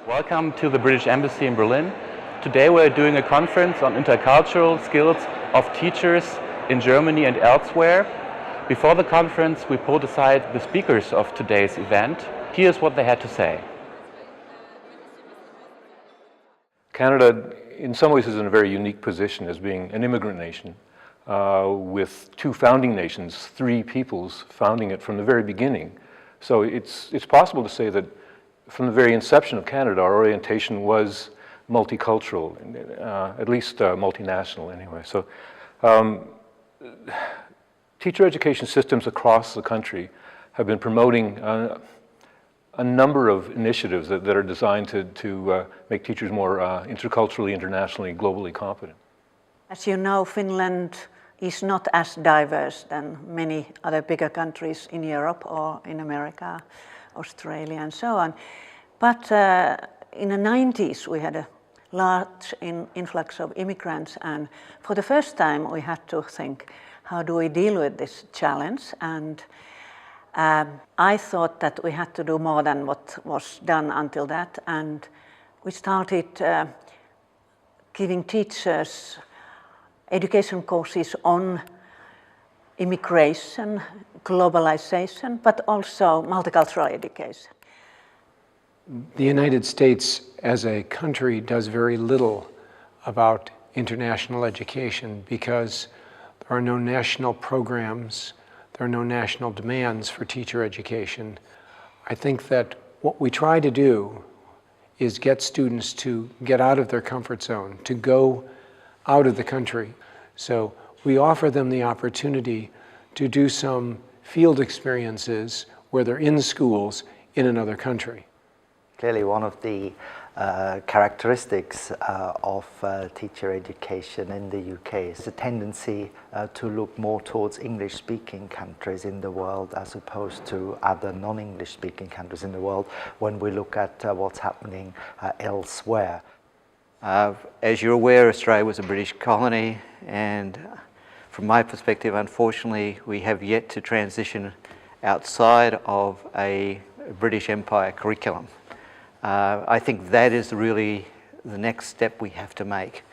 Welcome to the British Embassy in Berlin. Today we're doing a conference on intercultural skills of teachers in Germany and elsewhere. Before the conference, we pulled aside the speakers of today's event. Here's what they had to say. Canada, in some ways, is in a very unique position as being an immigrant nation with two founding nations, three peoples founding it from the very beginning. So it's possible to say that from the very inception of Canada, our orientation was multicultural, at least multinational anyway. So teacher education systems across the country have been promoting a number of initiatives that are designed to make teachers more interculturally, internationally, globally competent. As you know, Finland is not as diverse than many other bigger countries in Europe or in America, Australia and so on. But in the 90s we had a large influx of immigrants, and for the first time we had to think, how do we deal with this challenge? And I thought that we had to do more than what was done until that, and we started giving teachers education courses on immigration, globalization, but also multicultural education. The United States as a country does very little about international education because there are no national programs, there are no national demands for teacher education. I think that what we try to do is get students to get out of their comfort zone, to go out of the country. So we offer them the opportunity to do some field experiences where they're in schools in another country. Clearly one of the characteristics of teacher education in the UK is a tendency to look more towards English-speaking countries in the world as opposed to other non-English-speaking countries in the world when we look at what's happening elsewhere. As you're aware, Australia was a British colony, and from my perspective, unfortunately, we have yet to transition outside of a British Empire curriculum. I think that is really the next step we have to make,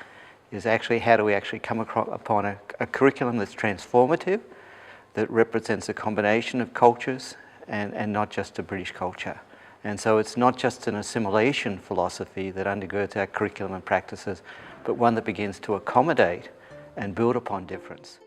is actually how do we actually come upon a curriculum that's transformative, that represents a combination of cultures and not just a British culture. And so it's not just an assimilation philosophy that undergirds our curriculum and practices, but one that begins to accommodate and build upon difference.